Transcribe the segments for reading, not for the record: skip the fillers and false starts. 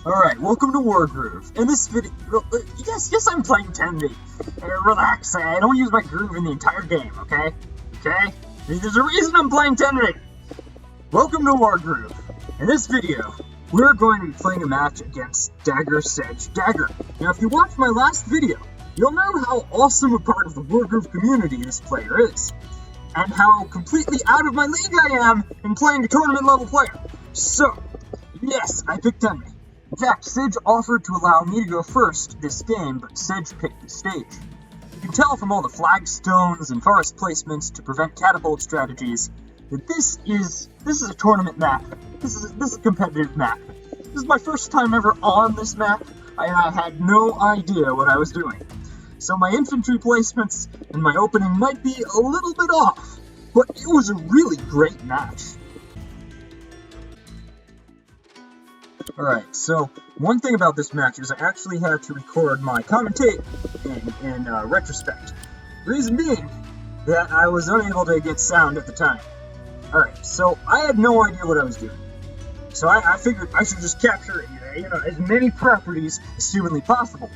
Alright, welcome to Wargroove. In this video, yes, I'm playing Tenri. Relax, I don't use my groove in the entire game, okay? Okay? There's a reason I'm playing Tenri. Welcome to Wargroove. In this video, we're going to be playing a match against Dagger, Sedge, Dagger. Now, if you watched my last video, you'll know how awesome a part of the Wargroove community this player is, and how completely out of my league I am in playing a tournament-level player. So, yes, I picked Tenri. In fact, Sedge offered to allow me to go first this game, but Sedge picked the stage. You can tell from all the flagstones and forest placements to prevent catapult strategies that this is a tournament map. This is a competitive map. This is my first time ever on this map, and I had no idea what I was doing. So my infantry placements and my opening might be a little bit off, but it was a really great match. Alright, so one thing about this match is I actually had to record my commentate in retrospect. Reason being that I was unable to get sound at the time. Alright, so I had no idea what I was doing. So I figured I should just capture as many properties as humanly possible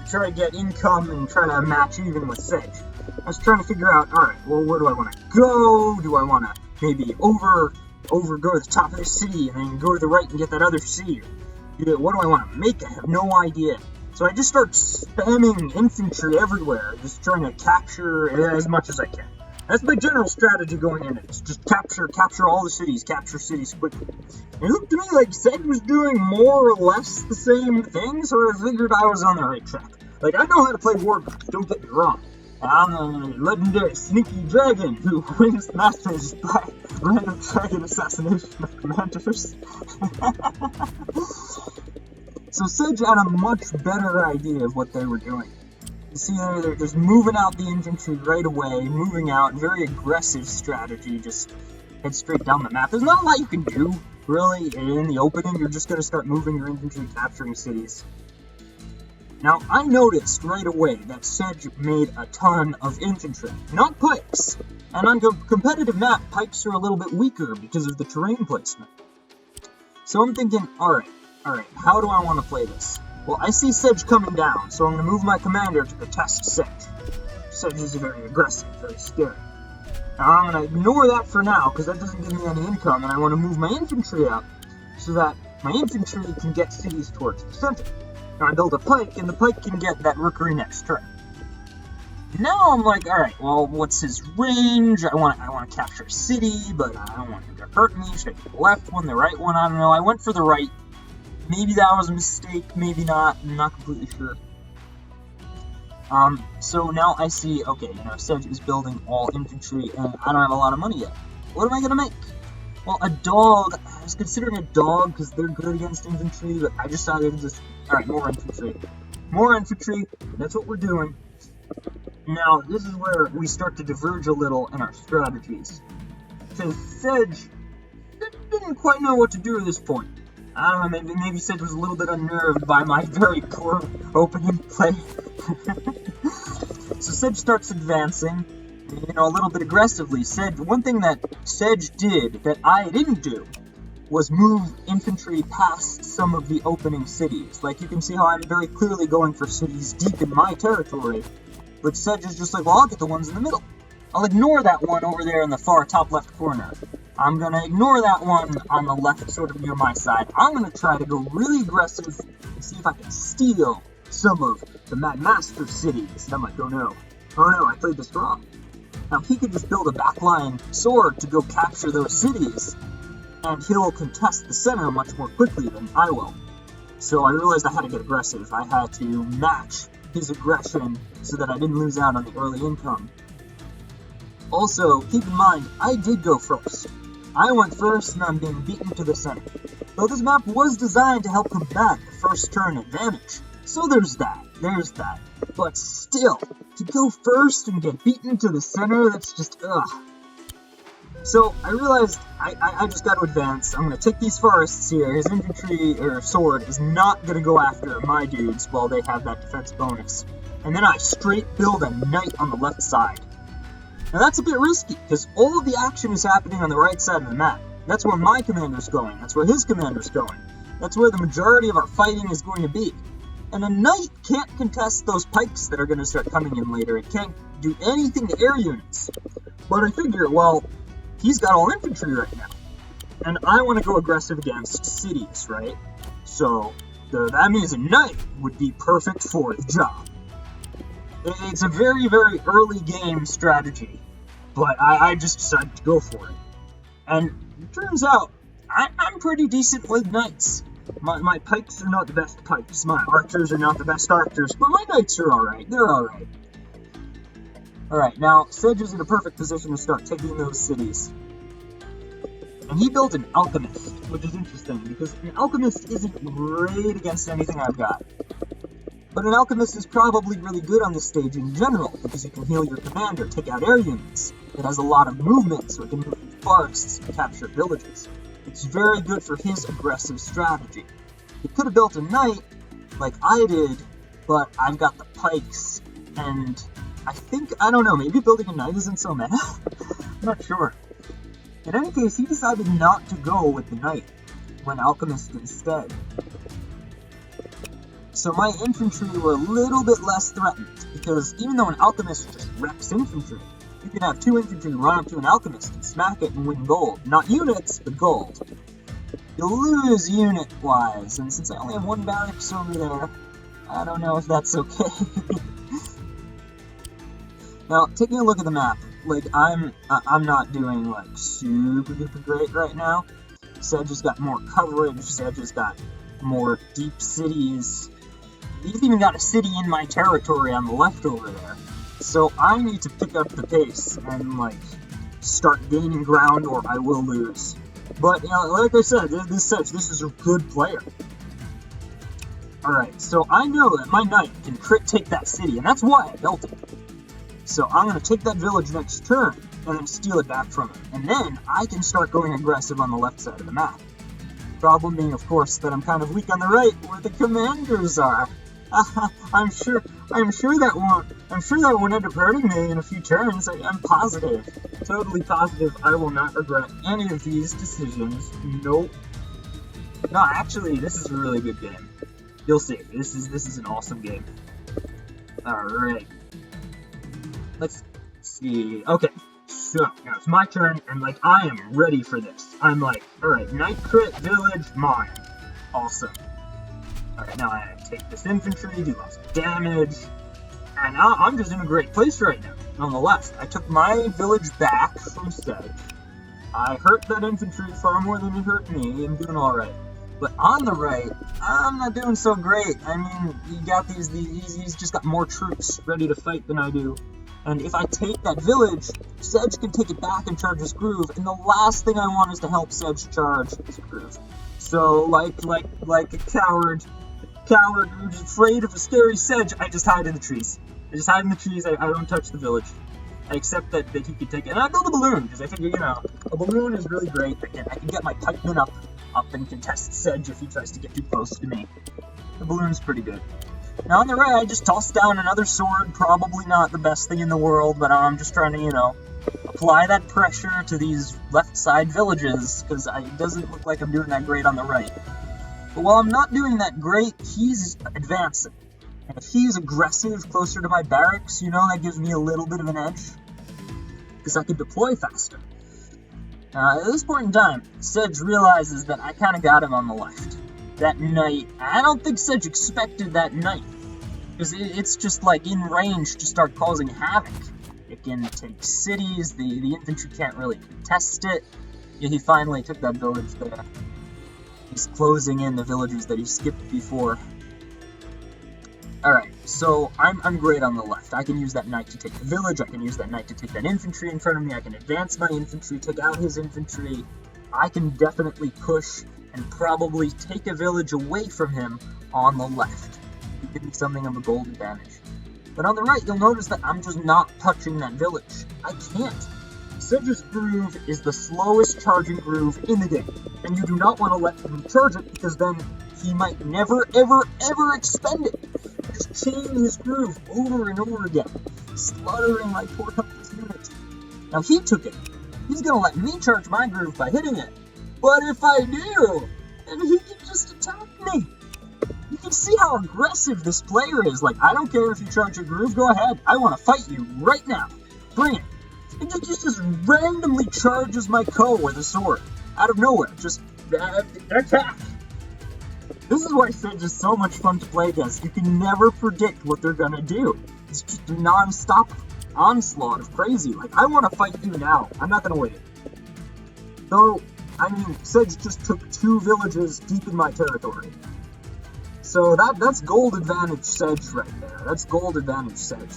to try to get income and try to match even with Sedge. I was trying to figure out, alright, well, where do I want to go? Do I want to maybe go to the top of the city and then go to the right and get that other city? What do I want to make? I have no idea. So I just start spamming infantry everywhere, just trying to capture as much as I can. That's my general strategy going into this. Just capture all the cities, capture cities quickly. And it looked to me like Sedge was doing more or less the same thing, so I figured I was on the right track. Like, I know how to play Wargroove, don't get me wrong. I'm a legendary sneaky dragon who wins masters by random dragon assassination of commanders. So Sedge had a much better idea of what they were doing. You see, they're just moving out the infantry right away, moving out, very aggressive strategy, just head straight down the map. There's not a lot you can do, really, in the opening. You're just going to start moving your infantry, capturing cities. Now, I noticed right away that Sedge made a ton of infantry, not pikes. And on a competitive map, pikes are a little bit weaker because of the terrain placement. So I'm thinking, alright, how do I want to play this? Well, I see Sedge coming down, so I'm going to move my commander to contest Sedge. Sedge is very aggressive, very scary. Now, I'm going to ignore that for now, because that doesn't give me any income, and I want to move my infantry up so that my infantry can get cities towards the center. Now I build a pike, and the pike can get that rookery next turn. Now I'm like, alright, well, what's his range? I want to capture a city, but I don't want him to hurt me. Should I get the left one, the right one? I don't know. I went for the right. Maybe that was a mistake, maybe not. I'm not completely sure. So now I see, okay, Sedge is building all infantry, and I don't have a lot of money yet. What am I gonna make? Well, a dog. I was considering a dog because they're good against infantry, but I decided to just... Alright, more infantry. More infantry, that's what we're doing. Now, this is where we start to diverge a little in our strategies. Because Sedge didn't quite know what to do at this point. I don't know, maybe Sedge was a little bit unnerved by my very poor opening play. So Sedge starts advancing, a little bit aggressively. One thing that Sedge did that I didn't do was move infantry past some of the opening cities. Like, you can see how I'm very clearly going for cities deep in my territory, but Sedge is just like, well, I'll get the ones in the middle. I'll ignore that one over there in the far top left corner. I'm gonna ignore that one on the left, sort of near my side. I'm gonna try to go really aggressive and see if I can steal some of the Mad Master cities. And I'm like, oh no, I played this wrong. Now, he could just build a backline sword to go capture those cities, and he'll contest the center much more quickly than I will. So I realized I had to get aggressive. I had to match his aggression so that I didn't lose out on the early income. Also, keep in mind, I did go first. I went first and I'm being beaten to the center. Though this map was designed to help combat the first turn advantage. So there's that. But still, to go first and get beaten to the center, that's just, ugh. So I realized I just got to advance. I'm going to take these forests here. His infantry or sword is not going to go after my dudes while they have that defense bonus. And then I straight build a knight on the left side. Now that's a bit risky, because all of the action is happening on the right side of the map. That's where my commander's going. That's where his commander's going. That's where the majority of our fighting is going to be. And a knight can't contest those pikes that are going to start coming in later. It can't do anything to air units. But I figure, well, he's got all infantry right now. And I want to go aggressive against cities, right? So that means a knight would be perfect for the job. It's a very, very early game strategy. But I just decided to go for it. And it turns out, I'm pretty decent with knights. My pikes are not the best pikes, my archers are not the best archers, but my knights are alright, they're alright. Alright, now, Sedge is in a perfect position to start taking those cities. And he built an alchemist, which is interesting, because an alchemist isn't great against anything I've got. But an alchemist is probably really good on this stage in general, because you can heal your commander, take out air units. It has a lot of movement, so it can move through forests and capture villages. It's very good for his aggressive strategy. He could have built a knight, like I did, but I've got the pikes, and I don't know, maybe building a knight isn't so meta? I'm not sure. In any case, he decided not to go with the knight, went alchemist instead. So my infantry were a little bit less threatened, because even though an alchemist just wrecks infantry, you can have 2 infantry run up to an alchemist and smack it and win gold. Not units, but gold. You'll lose unit-wise, and since I only have 1 barracks over there, I don't know if that's okay. Now, taking a look at the map, like, I'm not doing, like, super duper great right now. Sedge has got more coverage, Sedge has got more deep cities. He's even got a city in my territory on the left over there. So I need to pick up the pace and, like, start gaining ground or I will lose. But, you know, like I said, this is a good player. Alright, so I know that my knight can crit take that city, and that's why I built it. So I'm going to take that village next turn, and then steal it back from him. And then I can start going aggressive on the left side of the map. Problem being, of course, that I'm kind of weak on the right, where the commanders are. I'm sure that won't end up hurting me in a few turns. I'm positive, totally positive. I will not regret any of these decisions. Nope. No, actually, this is a really good game. You'll see. This is an awesome game. All right. Let's see. Okay. So now it's my turn, and like I am ready for this. I'm like, all right, knight crit, village, mine. Awesome. Alright, now I take this infantry, do lots of damage, and now I'm just in a great place right now. On the left, I took my village back from Sedge. I hurt that infantry far more than it hurt me. I'm doing alright. But on the right, I'm not doing so great. I mean, you got he's just got more troops ready to fight than I do. And if I take that village, Sedge can take it back and charge his groove, and the last thing I want is to help Sedge charge his groove. So, like a coward who's afraid of a scary Sedge, I just hide in the trees. I don't touch the village. I accept that he can take it. And I build a balloon, because I figure, you know, a balloon is really great. I can get my pikemen up and contest Sedge if he tries to get too close to me. The balloon's pretty good. Now on the right, I just tossed down another sword. Probably not the best thing in the world, but I'm just trying to, you know, apply that pressure to these left side villages, because it doesn't look like I'm doing that great on the right. But while I'm not doing that great, he's advancing. And if he's aggressive closer to my barracks, you know, that gives me a little bit of an edge, because I can deploy faster. At this point in time, Sedge realizes that I kind of got him on the left. That knight, I don't think Sedge expected that knight, because it's just like in range to start causing havoc. It can take cities, the infantry can't really contest it. Yeah, he finally took that village there. He's closing in the villages that he skipped before. Alright, so I'm great on the left. I can use that knight to take the village, I can use that knight to take that infantry in front of me, I can advance my infantry, take out his infantry. I can definitely push and probably take a village away from him on the left. It give me something of a gold advantage. But on the right, you'll notice that I'm just not touching that village. I can't. Sedge's groove is the slowest charging groove in the game, and you do not want to let him charge it, because then he might never, ever, ever expend it. Just chain his groove over and over again, slaughtering my poor helpless unit. Now he took it. He's gonna let me charge my groove by hitting it. But if I do, then he can just attack me. You can see how aggressive this player is. Like, I don't care if you charge your groove, go ahead. I want to fight you right now. Bring it. It just randomly charges my Ko with a sword. Out of nowhere. Just attack. This is why Sedge is so much fun to play against. You can never predict what they're gonna do. It's just a non-stop onslaught of crazy. Like, I want to fight you now. I'm not gonna wait. Though, I mean, Sedge just took 2 villages deep in my territory. So that's gold advantage Sedge right there. That's gold advantage Sedge.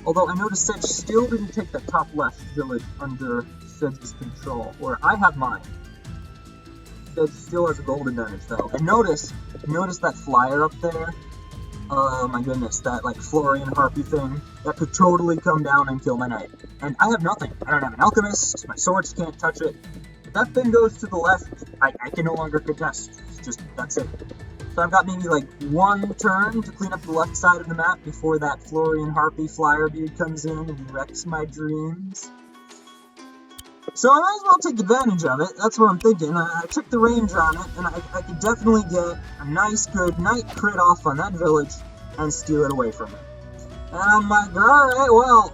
Although I noticed Sedge still didn't take that top left village under Sedge's control, where I have mine. Sedge still has a gold advantage though. And notice that flyer up there? Oh my goodness, that like Florian Harpy thing. That could totally come down and kill my knight. And I have nothing. I don't have an alchemist, my swords can't touch it. If that thing goes to the left, I can no longer contest. It's just, that's it. So I've got maybe like 1 turn to clean up the left side of the map before that Florian Harpy flyer dude comes in and wrecks my dreams. So I might as well take advantage of it. That's what I'm thinking. I took the range on it, and I could definitely get a nice, good knight crit off on that village and steal it away from him. And I'm like, alright, well,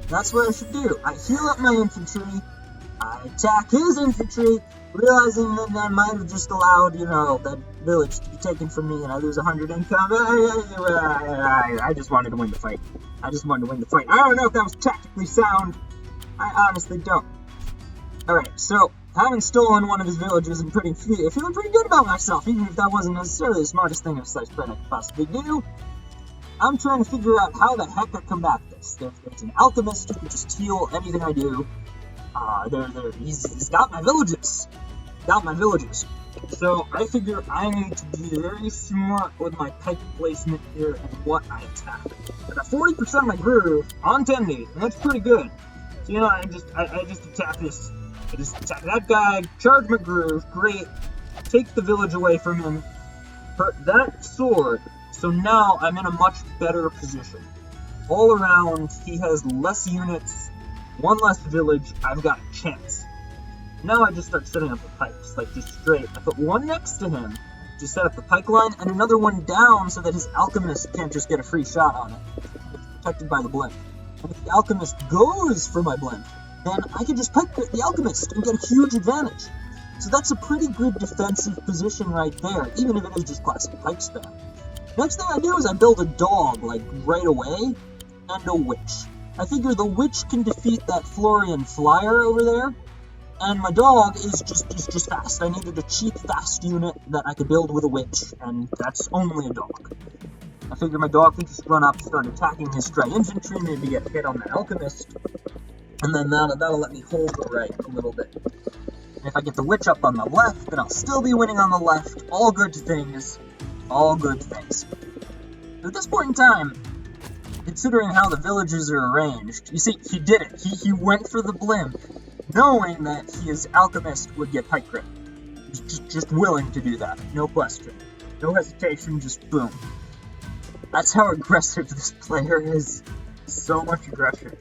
that's what I should do. I heal up my infantry, I attack his infantry, realizing that I might have just allowed, you know, that village to be taken from me and I lose 100 income. I just wanted to win the fight. I don't know if that was tactically sound. I honestly don't. Alright, so, having stolen one of his villages and feeling pretty good about myself, even if that wasn't necessarily the smartest thing a Slice Bread I could possibly do, I'm trying to figure out how the heck I combat this. There's an alchemist who can just heal anything I do. He's got my villages. So I figure I need to be very smart with my pike placement here and what I attack. I got 40% of my groove on Tenri, and that's pretty good. So you know, I just attack this. I just attack that guy, charge my groove, great. Take the village away from him. Hurt that sword. So now I'm in a much better position. All around, he has less units. 1 less village, I've got a chance. Now I just start setting up the pikes, like just straight. I put 1 next to him to set up the pike line, and another 1 down so that his alchemist can't just get a free shot on it. It's protected by the blimp. And if the alchemist goes for my blimp, then I can just pike the alchemist and get a huge advantage. So that's a pretty good defensive position right there, even if it is just classic pike spam. Next thing I do is I build a dog, like, right away, and a witch. I figure the witch can defeat that Florian flyer over there, and my dog is just fast. I needed a cheap, fast unit that I could build with a witch, and that's only a dog. I figure my dog can just run up, start attacking his straight infantry, maybe get hit on the alchemist, and then that'll let me hold the right a little bit. And if I get the witch up on the left, then I'll still be winning on the left. All good things. All good things. At this point in time, considering how the villages are arranged, you see, he did it. He went for the blimp, knowing that his alchemist would get pike crit. Just willing to do that, no question. No hesitation, just boom. That's how aggressive this player is. So much aggression.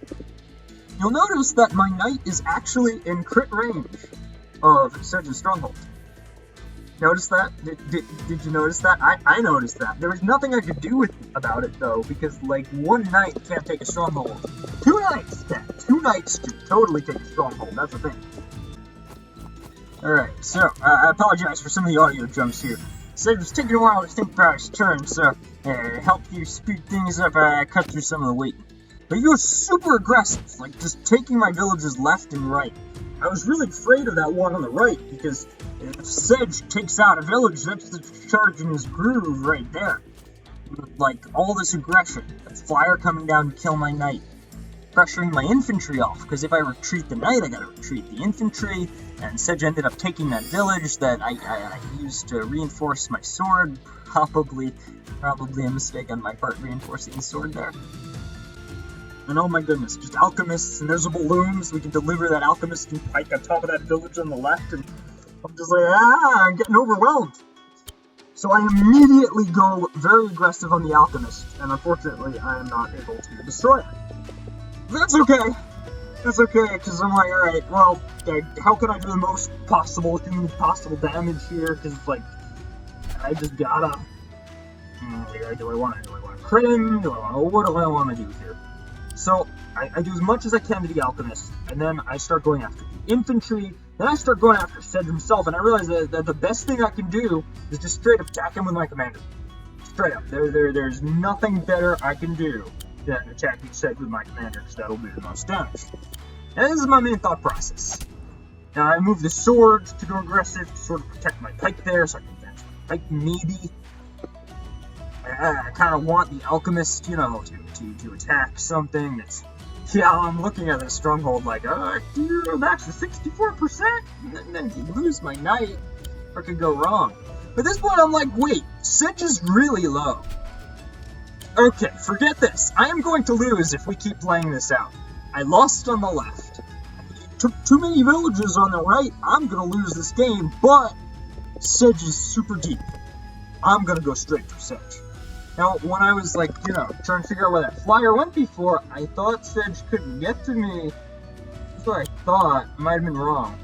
You'll notice that my knight is actually in crit range of Sedge's stronghold. Notice that? Did you notice that? I noticed that. There was nothing I could do about it, though, because, like, 1 knight can't take a stronghold. 2 knights can. 2 knights can totally take a stronghold. That's the thing. Alright, so, I apologize for some of the audio jumps here. Sedge was taking a while to think about his turn, so, help you speed things up, I cut through some of the waiting. But he was super aggressive, like, just taking my villages left and right. I was really afraid of that one on the right, because if Sedge takes out a village, that's the charge in his groove right there. Like, all this aggression. That flyer coming down to kill my knight. Pressuring my infantry off, because if I retreat the knight, I gotta retreat the infantry, and Sedge ended up taking that village that I used to reinforce my sword. Probably a mistake on my part, reinforcing the sword there. And oh my goodness, just alchemists, and there's a balloons, we can deliver that alchemist and pike on top of that village on the left, and I'm just like, I'm getting overwhelmed. So I immediately go very aggressive on the alchemist, and unfortunately I am not able to destroy it. That's okay. That's okay, because I'm like, alright, well, how can I do the most possible damage here, because, like, I just gotta... do I want to crit him? What do I want to do here? So, I do as much as I can to the Alchemist, and then I start going after the infantry, then I start going after Sedge himself, and I realize that the best thing I can do is just straight up attack him with my commander. Straight up. There's nothing better I can do than attacking Sedge with my commander, because that'll do the most damage. And this is my main thought process. Now, I move the sword to go aggressive to sort of protect my pike there, so I can advance my pike, maybe. I kind of want the Alchemist, you know, to attack something that's... Yeah, I'm looking at this stronghold like, max is 64%, and then you lose my knight, or could go wrong. But at this point, I'm like, wait, Sedge is really low. Okay, forget this. I am going to lose if we keep playing this out. I lost on the left. I took too many villages on the right. I'm going to lose this game, but Sedge is super deep. I'm going to go straight for Sedge. Now, when I was, like, you know, trying to figure out where that flyer went before, I thought Sedge couldn't get to me. That's what I thought. I might have been wrong.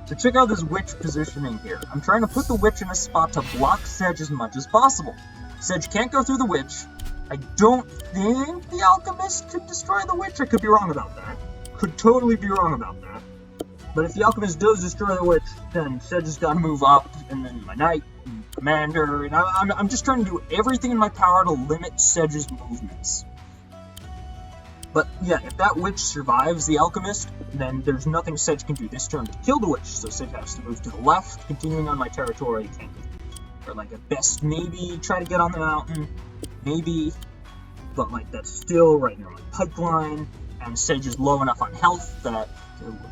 So check out this witch positioning here. I'm trying to put the witch in a spot to block Sedge as much as possible. Sedge can't go through the witch. I don't think the Alchemist could destroy the witch. I could be wrong about that. Could totally be wrong about that. But if the Alchemist does destroy the witch, then Sedge has got to move up, and then my knight, and commander, and I'm just trying to do everything in my power to limit Sedge's movements. But yeah, if that witch survives the Alchemist, then there's nothing Sedge can do this turn to kill the witch, so Sedge has to move to the left, continuing on my territory, or like at best maybe try to get on the mountain, maybe, but like that's still right near my pipeline, and Sedge is low enough on health that,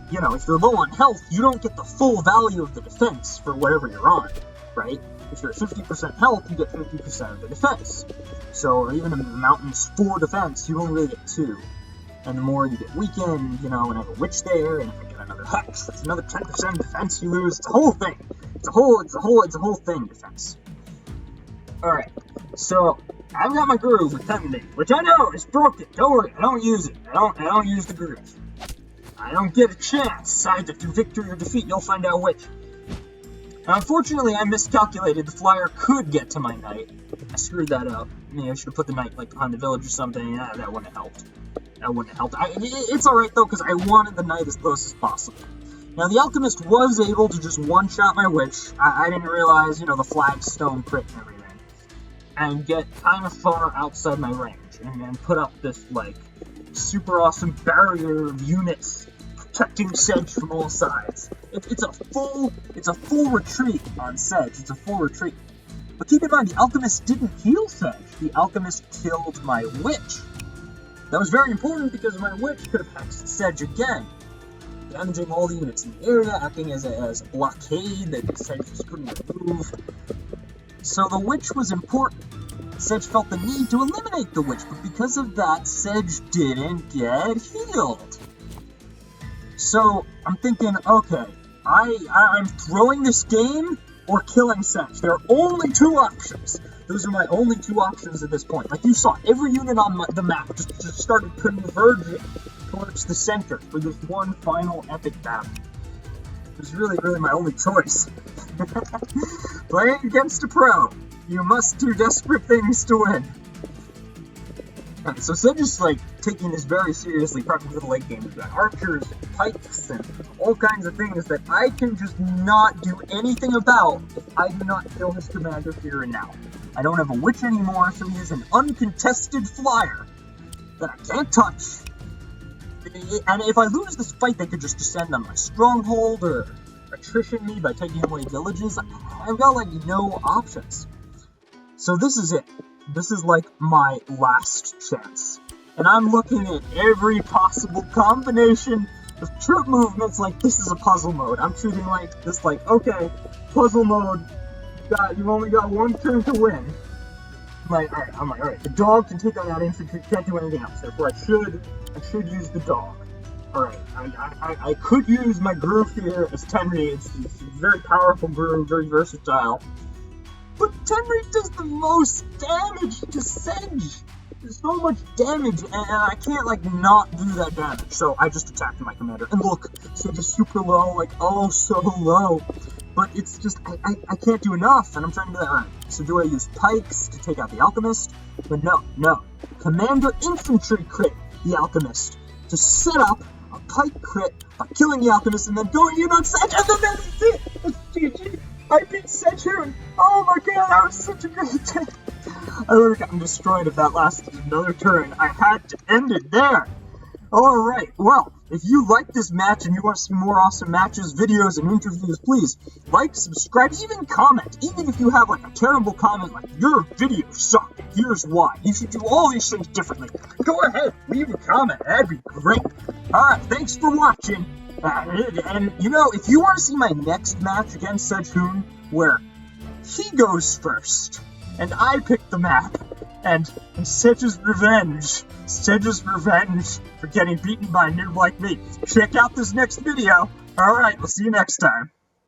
you know, if you're low on health, you don't get the full value of the defense for whatever you're on, right? If you're at 50% health, you get 50% of the defense. So even if the mountain's 4 defense, you only really get 2. And the more you get weakened, you know, and I have a witch there, and if I get another hex, that's another 10% defense you lose. It's a whole thing. It's a whole thing, defense. Alright, so I've got my groove with Tenri, which I know is broken. Don't worry, I don't use it. I don't use the groove. I don't get a chance. Either through victory or defeat, you'll find out which. Now, unfortunately, I miscalculated. The flyer could get to my knight. I screwed that up. Maybe I should have put the knight, like, behind the village or something. That wouldn't have helped. That wouldn't have helped. It's alright, though, because I wanted the knight as close as possible. Now, the Alchemist was able to just one-shot my witch. I didn't realize, you know, the flagstone crit and everything. And get kind of far outside my range. And put up this, like, super awesome barrier of units protecting Sedge from all sides. It's a full retreat on Sedge. It's a full retreat. But keep in mind, the Alchemist didn't heal Sedge. The Alchemist killed my witch. That was very important because my witch could have hexed Sedge again, damaging all the units in the area, acting as a blockade that Sedge just couldn't remove. So the witch was important. Sedge felt the need to eliminate the witch, but because of that, Sedge didn't get healed. So, I'm thinking, okay, I'm throwing this game or killing Sedge. There are only 2 options. Those are my only 2 options at this point. Like you saw, every unit on the map just started converging towards the center for this one final epic battle. It was really, really my only choice. Playing against a pro, you must do desperate things to win. So Sedge is like taking this very seriously, prepping for the late game. We've got archers and pikes and all kinds of things that I can just not do anything about if I do not kill his commander here and now. I don't have a witch anymore, so he is an uncontested flyer that I can't touch. And if I lose this fight, they could just descend on my stronghold or attrition me by taking away villages. I've got like no options. So this is it. This is like my last chance. And I'm looking at every possible combination of troop movements like this is a puzzle mode. I'm treating like this like, okay, puzzle mode, you've only got 1 turn to win. I'm like, alright, the dog can take on that infantry, can't do anything else, therefore I should use the dog. Alright, I could use my groove here as Tenri. It's a very powerful groove, very versatile. But Tenri does the most damage to Sedge! There's so much damage, and I can't, like, not do that damage. So I just attacked my commander. And look, Sedge is super low, like, oh, so low. but it's just, I can't do enough, and I'm trying to do that. Alright, so do I use pikes to take out the alchemist? But no. Commander infantry crit the alchemist to set up a pike crit by killing the alchemist and then going in on Sedge, and then that's it! It's GG! I beat SedgeHun! Oh my god, that was such a great day! I would have gotten destroyed if that lasted another turn. I had to end it there! Alright, well, if you like this match and you want to see more awesome matches, videos, and interviews, please like, subscribe, even comment. Even if you have like a terrible comment like, your video sucked, here's why. You should do all these things differently. Go ahead, leave a comment, that'd be great. Alright, thanks for watching. And you know, if you want to see my next match against SedgeHun, where he goes first, and I pick the map, and Sedge's revenge for getting beaten by a noob like me. Check out this next video. Alright, we'll see you next time.